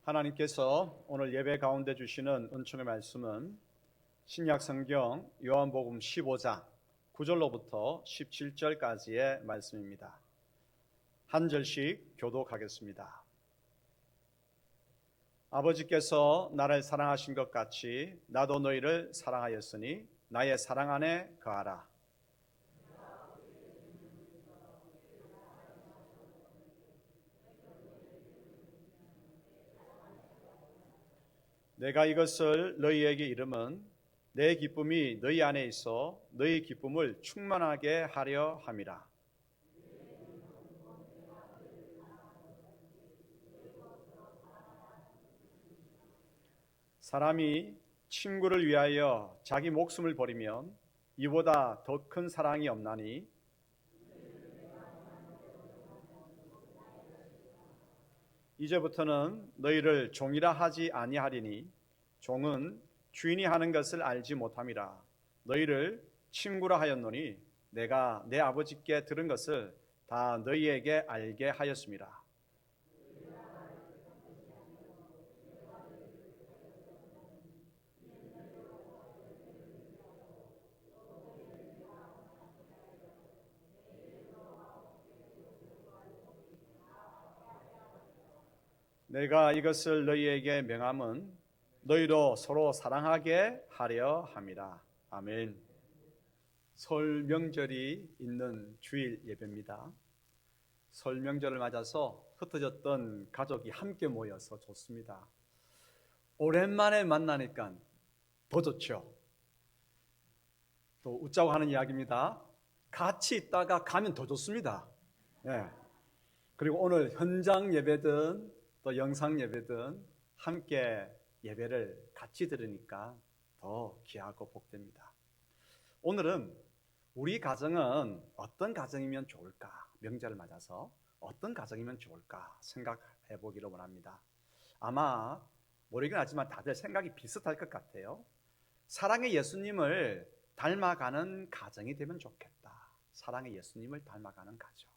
하나님께서 오늘 예배 가운데 주시는 은총의 말씀은 신약성경 요한복음 15장 9절로부터 17절까지의 말씀입니다. 한 절씩 교독하겠습니다. 아버지께서 나를 사랑하신 것 같이 나도 너희를 사랑하였으니 나의 사랑 안에 거하라. 내가 이것을 너희에게 이름은 내 기쁨이 너희 안에 있어 너희 기쁨을 충만하게 하려 함이라. 사람이 친구를 위하여 자기 목숨을 버리면 이보다 더 큰 사랑이 없나니 이제부터는 너희를 종이라 하지 아니하리니 종은 주인이 하는 것을 알지 못함이라. 너희를 친구라 하였노니 내가 내 아버지께 들은 것을 다 너희에게 알게 하였음이라. 내가 이것을 너희에게 명함은 너희로 서로 사랑하게 하려 함이라. 아멘. 설 명절이 있는 주일 예배입니다. 설 명절을 맞아서 흩어졌던 가족이 함께 모여서 좋습니다. 오랜만에 만나니까 더 좋죠. 또 웃자고 하는 이야기입니다. 같이 있다가 가면 더 좋습니다. 네. 그리고 오늘 현장 예배든 또 영상 예배든 함께 예배를 같이 들으니까 더 귀하고 복됩니다. 오늘은 우리 가정은 어떤 가정이면 좋을까? 명절을 맞아서 어떤 가정이면 좋을까 생각해 보기를 원합니다. 아마 모르긴 하지만 다들 생각이 비슷할 것 같아요. 사랑의 예수님을 닮아가는 가정이 되면 좋겠다. 사랑의 예수님을 닮아가는 가정.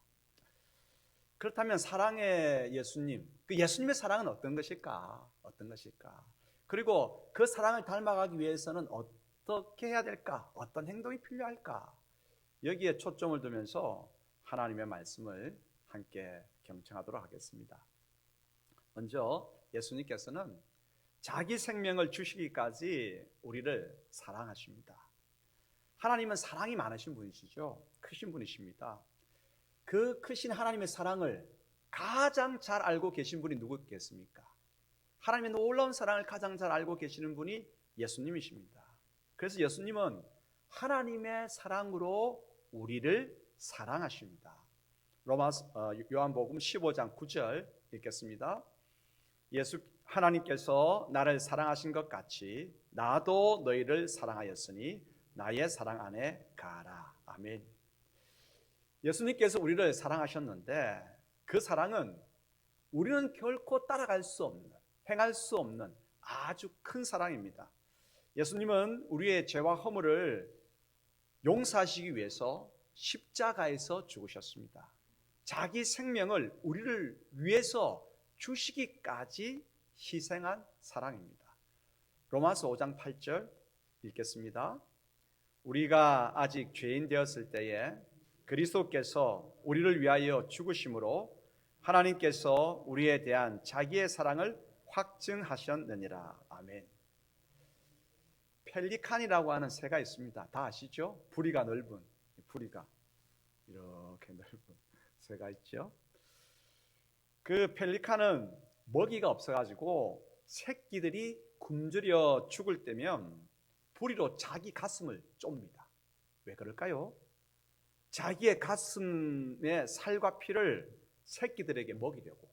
그렇다면 사랑의 예수님, 그 예수님의 사랑은 어떤 것일까? 어떤 것일까? 그리고 그 사랑을 닮아가기 위해서는 어떻게 해야 될까? 어떤 행동이 필요할까? 여기에 초점을 두면서 하나님의 말씀을 함께 경청하도록 하겠습니다. 먼저 예수님께서는 자기 생명을 주시기까지 우리를 사랑하십니다. 하나님은 사랑이 많으신 분이시죠. 크신 분이십니다. 그 크신 하나님의 사랑을 가장 잘 알고 계신 분이 누구겠습니까? 하나님의 놀라운 사랑을 가장 잘 알고 계시는 분이 예수님이십니다. 그래서 예수님은 하나님의 사랑으로 우리를 사랑하십니다. 요한복음 15장 9절 읽겠습니다. 하나님께서 나를 사랑하신 것 같이 나도 너희를 사랑하였으니 나의 사랑 안에 가라. 아멘. 예수님께서 우리를 사랑하셨는데 그 사랑은 우리는 결코 따라갈 수 없는, 행할 수 없는 아주 큰 사랑입니다. 예수님은 우리의 죄와 허물을 용서하시기 위해서 십자가에서 죽으셨습니다. 자기 생명을 우리를 위해서 주시기까지 희생한 사랑입니다. 로마서 5장 8절 읽겠습니다. 우리가 아직 죄인 되었을 때에 그리스도께서 우리를 위하여 죽으심으로 하나님께서 우리에 대한 자기의 사랑을 확증하셨느니라. 아멘. 펠리칸이라고 하는 새가 있습니다. 다 아시죠? 부리가 넓은, 부리가 이렇게 넓은 새가 있죠. 그 펠리칸은 먹이가 없어가지고 새끼들이 굶주려 죽을 때면 부리로 자기 가슴을 쫭니다. 왜 그럴까요? 자기의 가슴의 살과 피를 새끼들에게 먹이려고.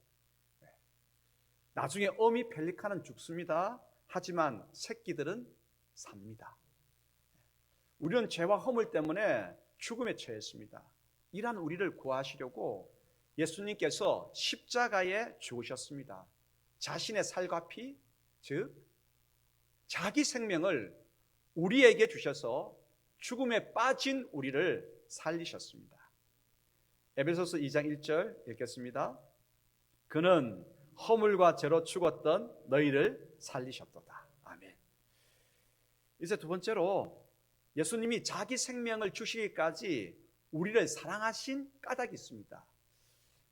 나중에 어미 펠리칸은 죽습니다. 하지만 새끼들은 삽니다. 우리는 죄와 허물 때문에 죽음에 처했습니다. 이러한 우리를 구하시려고 예수님께서 십자가에 죽으셨습니다. 자신의 살과 피, 즉 자기 생명을 우리에게 주셔서 죽음에 빠진 우리를 살리셨습니다. 에베소서 2장 1절 읽겠습니다. 그는 허물과 죄로 죽었던 너희를 살리셨도다. 아멘. 이제 두 번째로 예수님이 자기 생명을 주시기까지 우리를 사랑하신 까닭이 있습니다.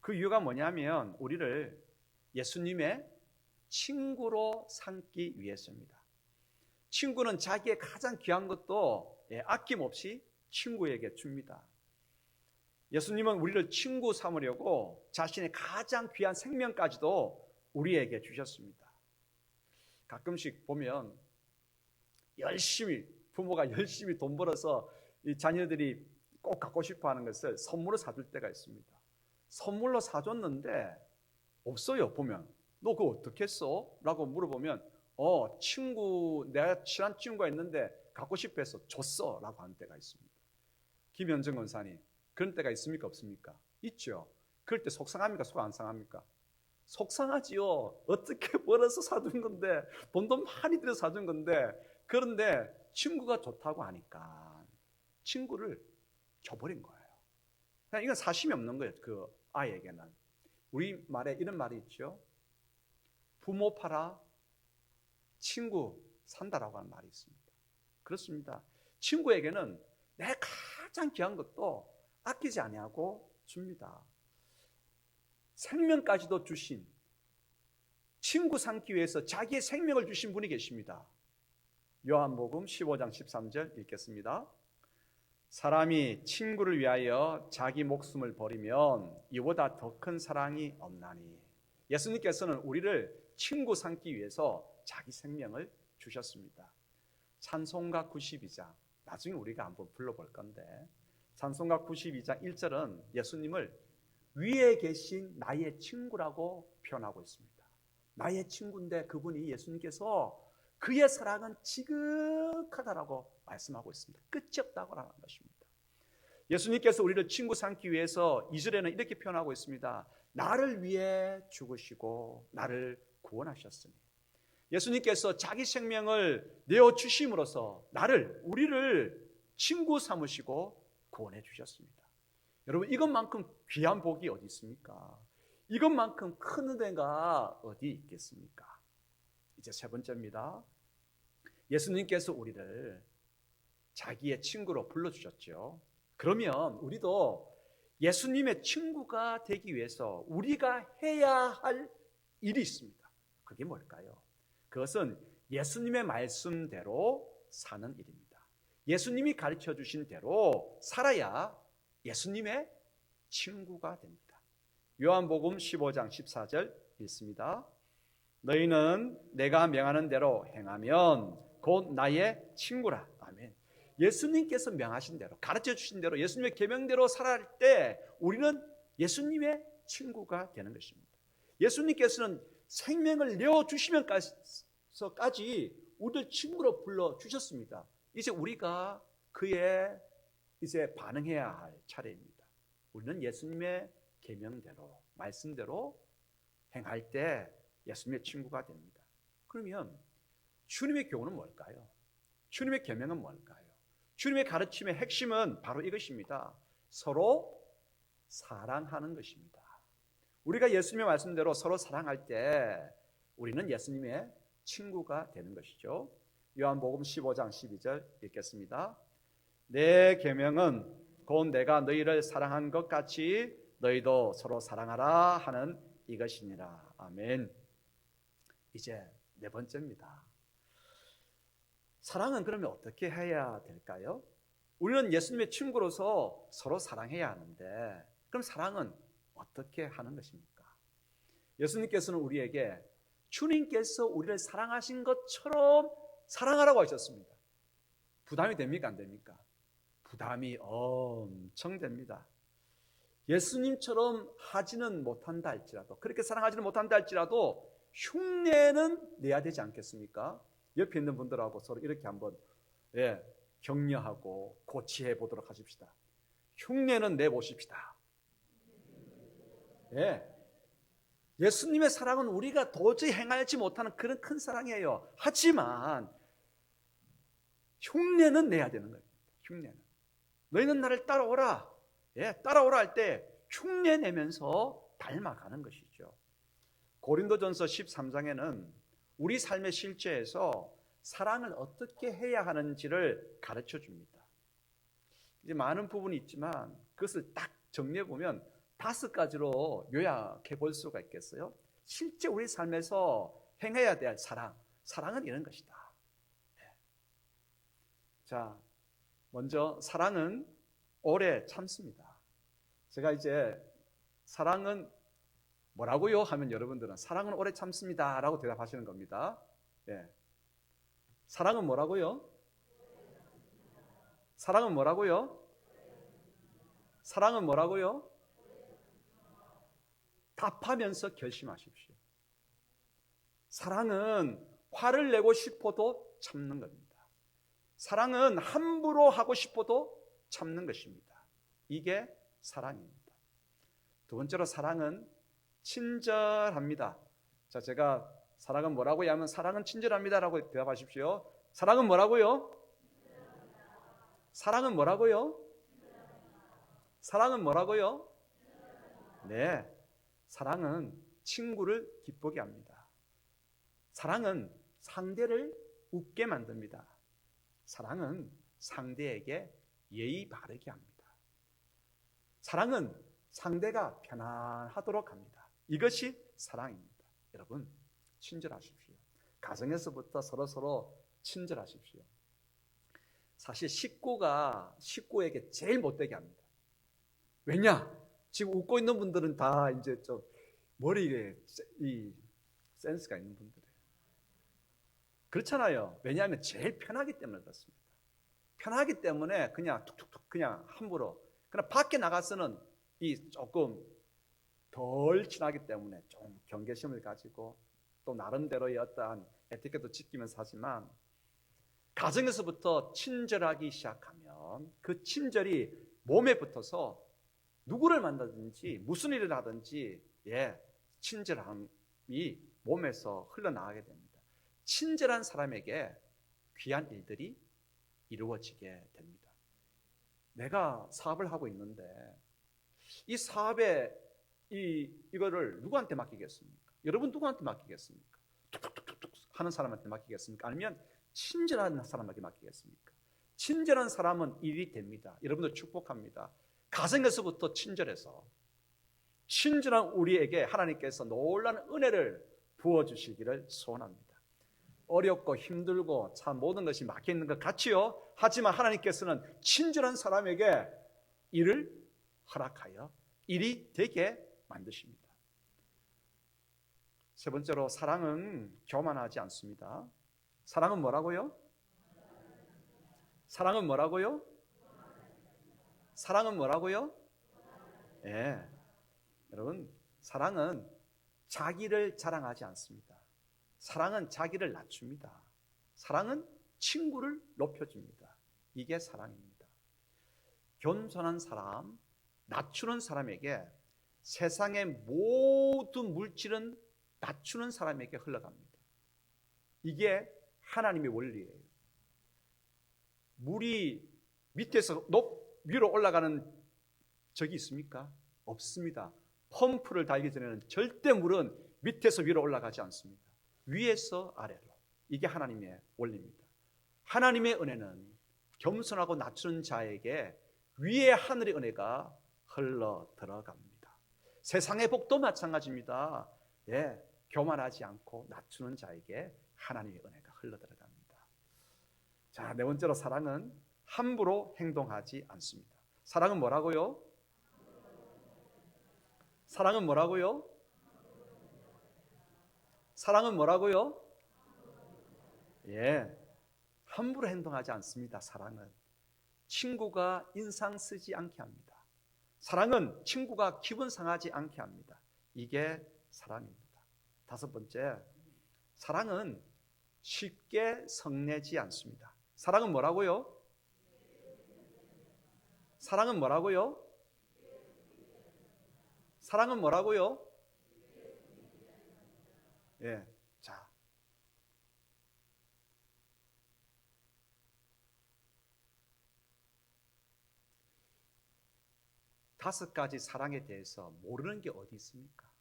그 이유가 뭐냐면 우리를 예수님의 친구로 삼기 위해서입니다. 친구는 자기의 가장 귀한 것도 아낌없이 친구에게 줍니다. 예수님은 우리를 친구 삼으려고 자신의 가장 귀한 생명까지도 우리에게 주셨습니다. 가끔씩 보면 부모가 열심히 돈 벌어서 이 자녀들이 꼭 갖고 싶어 하는 것을 선물로 사줄 때가 있습니다. 선물로 사줬는데 없어요. 보면 너 그거 어떻게 했어? 라고 물어보면 내가 친한 친구가 있는데 갖고 싶어 해서 줬어 라고 하는 때가 있습니다. 김현정 권사님, 그런 때가 있습니까? 없습니까? 있죠. 그럴 때 속상합니까? 속 안 상합니까? 속상하지요. 어떻게 벌어서 사준 건데, 돈도 많이 들여서 사준 건데, 그런데 친구가 좋다고 하니까 친구를 줘버린 거예요. 그냥 이건 사심이 없는 거예요. 그 아이에게는. 우리 말에 이런 말이 있죠. 부모 팔아 친구 산다라고 하는 말이 있습니다. 그렇습니다. 친구에게는 내 가장 귀한 것도 아끼지 아니하고 줍니다. 생명까지도 주신, 친구 삼기 위해서 자기의 생명을 주신 분이 계십니다. 요한복음 15장 13절 읽겠습니다. 사람이 친구를 위하여 자기 목숨을 버리면 이보다 더 큰 사랑이 없나니. 예수님께서는 우리를 친구 삼기 위해서 자기 생명을 주셨습니다. 찬송가 92장, 나중에 우리가 한번 불러볼 건데, 찬송가 92장 1절은 예수님을 위에 계신 나의 친구라고 표현하고 있습니다. 나의 친구인데 그분이 예수님께서 그의 사랑은 지극하다라고 말씀하고 있습니다. 끝이 없다고 하는 것입니다. 예수님께서 우리를 친구 삼기 위해서 2절에는 이렇게 표현하고 있습니다. 나를 위해 죽으시고 나를 구원하셨으니. 예수님께서 자기 생명을 내어주심으로써 우리를 친구 삼으시고 구원해 주셨습니다. 여러분, 이것만큼 귀한 복이 어디 있습니까? 이것만큼 큰 은혜가 어디 있겠습니까? 이제 세 번째입니다. 예수님께서 우리를 자기의 친구로 불러주셨죠. 그러면 우리도 예수님의 친구가 되기 위해서 우리가 해야 할 일이 있습니다. 그게 뭘까요? 그것은 예수님의 말씀대로 사는 일입니다. 예수님이 가르쳐 주신 대로 살아야 예수님의 친구가 됩니다. 요한복음 15장 14절 읽습니다. 너희는 내가 명하는 대로 행하면 곧 나의 친구라. 아멘. 예수님께서 명하신 대로, 가르쳐 주신 대로, 예수님의 계명대로 살아갈 때 우리는 예수님의 친구가 되는 것입니다. 예수님께서는 생명을 내어주시면까지 우리를 친구로 불러주셨습니다. 이제 우리가 그의 반응해야 할 차례입니다. 우리는 예수님의 계명대로, 말씀대로 행할 때 예수님의 친구가 됩니다. 그러면 주님의 교훈은 뭘까요? 주님의 계명은 뭘까요? 주님의 가르침의 핵심은 바로 이것입니다. 서로 사랑하는 것입니다. 우리가 예수님의 말씀대로 서로 사랑할 때 우리는 예수님의 친구가 되는 것이죠. 요한복음 15장 12절 읽겠습니다. 내 계명은 곧 내가 너희를 사랑한 것 같이 너희도 서로 사랑하라 하는 이것이니라. 아멘. 이제 네 번째입니다. 사랑은 그러면 어떻게 해야 될까요? 우리는 예수님의 친구로서 서로 사랑해야 하는데, 그럼 사랑은 어떻게 하는 것입니까? 예수님께서는 우리에게 주님께서 우리를 사랑하신 것처럼 사랑하라고 하셨습니다. 부담이 됩니까? 안 됩니까? 부담이 엄청 됩니다. 예수님처럼 하지는 못한다 할지라도, 그렇게 사랑하지는 못한다 할지라도 흉내는 내야 되지 않겠습니까? 옆에 있는 분들하고 서로 이렇게 한번 격려하고 고치해 보도록 하십시다. 흉내는 내보십시다. 예수님의 사랑은 우리가 도저히 행하지 못하는 그런 큰 사랑이에요. 하지만 흉내는 내야 되는 거예요. 흉내는. 너희는 나를 따라오라. 따라오라 할 때 흉내 내면서 닮아가는 것이죠. 고린도전서 13장에는 우리 삶의 실제에서 사랑을 어떻게 해야 하는지를 가르쳐 줍니다. 이제 많은 부분이 있지만 그것을 딱 정리해 보면 5가지로 요약해 볼 수가 있겠어요. 실제 우리 삶에서 행해야 될 사랑은 이런 것이다. 자, 먼저 사랑은 오래 참습니다. 제가 이제 사랑은 뭐라고요? 하면 여러분들은 사랑은 오래 참습니다 라고 대답하시는 겁니다. 예. 사랑은 뭐라고요? 사랑은 뭐라고요? 사랑은 뭐라고요? 답하면서 결심하십시오. 사랑은 화를 내고 싶어도 참는 겁니다. 사랑은 함부로 하고 싶어도 참는 것입니다. 이게 사랑입니다. 두 번째로 사랑은 친절합니다. 자, 제가 사랑은 뭐라고 하면 사랑은 친절합니다라고 대답하십시오. 사랑은 뭐라고요? 사랑은 뭐라고요? 사랑은 뭐라고요? 네, 사랑은 친구를 기쁘게 합니다. 사랑은 상대를 웃게 만듭니다. 사랑은 상대에게 예의 바르게 합니다. 사랑은 상대가 편안하도록 합니다. 이것이 사랑입니다. 여러분, 친절하십시오. 가정에서부터 서로 친절하십시오. 사실 식구에게 제일 못되게 합니다. 왜냐? 지금 웃고 있는 분들은 다 이제 좀 머리에 이 센스가 있는 분들이에요. 그렇잖아요. 왜냐하면 제일 편하기 때문에 그렇습니다. 편하기 때문에 그냥 툭툭툭 그냥 함부로. 그러나 밖에 나가서는 이 조금 덜 친하기 때문에 좀 경계심을 가지고 또 나름대로의 어떠한 에티켓도 지키면서 하지만 가정에서부터 친절하기 시작하면 그 친절이 몸에 붙어서 누구를 만나든지 무슨 일을 하든지 친절함이 몸에서 흘러나가게 됩니다. 친절한 사람에게 귀한 일들이 이루어지게 됩니다. 내가 사업을 하고 있는데 이 사업에 이거를 누구한테 맡기겠습니까? 여러분 누구한테 맡기겠습니까? 툭툭툭툭 하는 사람한테 맡기겠습니까? 아니면 친절한 사람에게 맡기겠습니까? 친절한 사람은 일이 됩니다. 여러분들 축복합니다. 가정에서부터 친절해서 친절한 우리에게 하나님께서 놀라운 은혜를 부어주시기를 소원합니다. 어렵고 힘들고 참 모든 것이 막혀있는 것 같지요? 하지만 하나님께서는 친절한 사람에게 일을 허락하여 일이 되게 만드십니다. 세 번째로 사랑은 교만하지 않습니다. 사랑은 뭐라고요? 사랑은 뭐라고요? 사랑은 뭐라고요? 여러분, 사랑은 자기를 자랑하지 않습니다. 사랑은 자기를 낮춥니다. 사랑은 친구를 높여줍니다. 이게 사랑입니다. 겸손한 사람, 낮추는 사람에게 세상의 모든 물질은 낮추는 사람에게 흘러갑니다. 이게 하나님의 원리예요. 물이 밑에서 위로 올라가는 적이 있습니까? 없습니다. 펌프를 달기 전에는 절대 물은 밑에서 위로 올라가지 않습니다. 위에서 아래로. 이게 하나님의 원리입니다. 하나님의 은혜는 겸손하고 낮추는 자에게 위의 하늘의 은혜가 흘러 들어갑니다. 세상의 복도 마찬가지입니다. 교만하지 않고 낮추는 자에게 하나님의 은혜가 흘러 들어갑니다. 자, 네 번째로 사랑은 함부로 행동하지 않습니다. 사랑은 뭐라고요? 사랑은 뭐라고요? 사랑은 뭐라고요? 함부로 행동하지 않습니다. 사랑은 친구가 인상 쓰지 않게 합니다. 사랑은 친구가 기분 상하지 않게 합니다. 이게 사랑입니다. 다섯 번째, 사랑은 쉽게 성내지 않습니다. 사랑은 뭐라고요? 사랑은 뭐라고요? 사랑은 뭐라고요? 자, 다섯 가지 사랑에 대해서 모르는 게 어디 있습니까?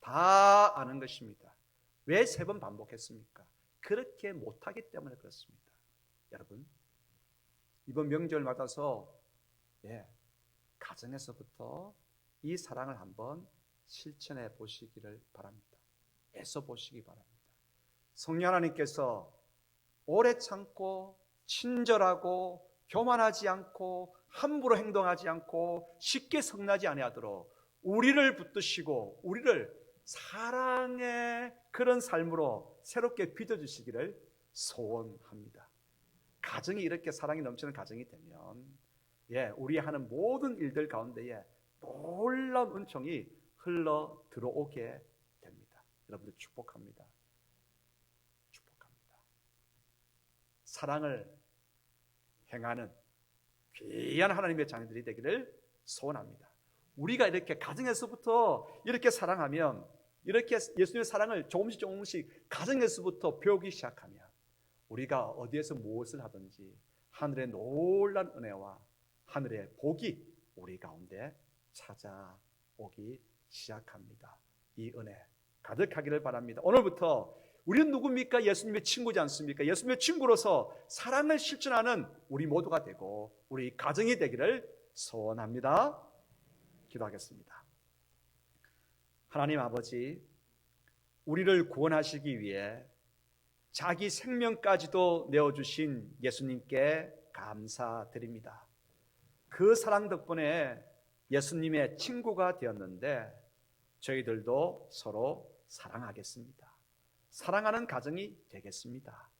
다 아는 것입니다. 왜 3번 반복했습니까? 그렇게 못하기 때문에 그렇습니다. 여러분, 이번 명절 맞아서 가정에서부터 이 사랑을 한번 실천해 보시기를 바랍니다. 애써 보시기 바랍니다. 성령 하나님께서 오래 참고 친절하고 교만하지 않고 함부로 행동하지 않고 쉽게 성나지 아니하도록 우리를 붙드시고 우리를 사랑의 그런 삶으로 새롭게 빚어주시기를 소원합니다. 가정이 이렇게 사랑이 넘치는 가정이 되면 우리 하는 모든 일들 가운데에 놀라운 은총이 흘러 들어오게 됩니다. 여러분들 축복합니다. 축복합니다. 사랑을 행하는 귀한 하나님의 자녀들이 되기를 소원합니다. 우리가 이렇게 가정에서부터 이렇게 사랑하면, 이렇게 예수님의 사랑을 조금씩 가정에서부터 배우기 시작하면 우리가 어디에서 무엇을 하든지 하늘의 놀라운 은혜와 하늘의 복이 우리 가운데 찾아오기 시작합니다. 이 은혜 가득하기를 바랍니다. 오늘부터 우리는 누굽니까? 예수님의 친구지 않습니까? 예수님의 친구로서 사랑을 실천하는 우리 모두가 되고 우리 가정이 되기를 소원합니다. 기도하겠습니다. 하나님 아버지, 우리를 구원하시기 위해 자기 생명까지도 내어주신 예수님께 감사드립니다. 그 사랑 덕분에 예수님의 친구가 되었는데 저희들도 서로 사랑하겠습니다. 사랑하는 가정이 되겠습니다.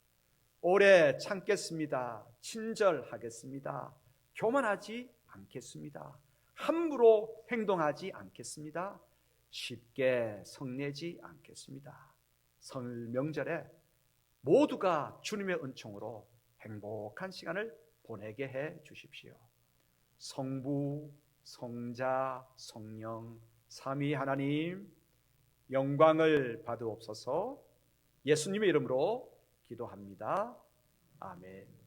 오래 참겠습니다. 친절하겠습니다. 교만하지 않겠습니다. 함부로 행동하지 않겠습니다. 쉽게 성내지 않겠습니다. 설 명절에 모두가 주님의 은총으로 행복한 시간을 보내게 해 주십시오. 성부, 성자, 성령, 삼위 하나님 영광을 받으옵소서. 예수님의 이름으로 기도합니다. 아멘.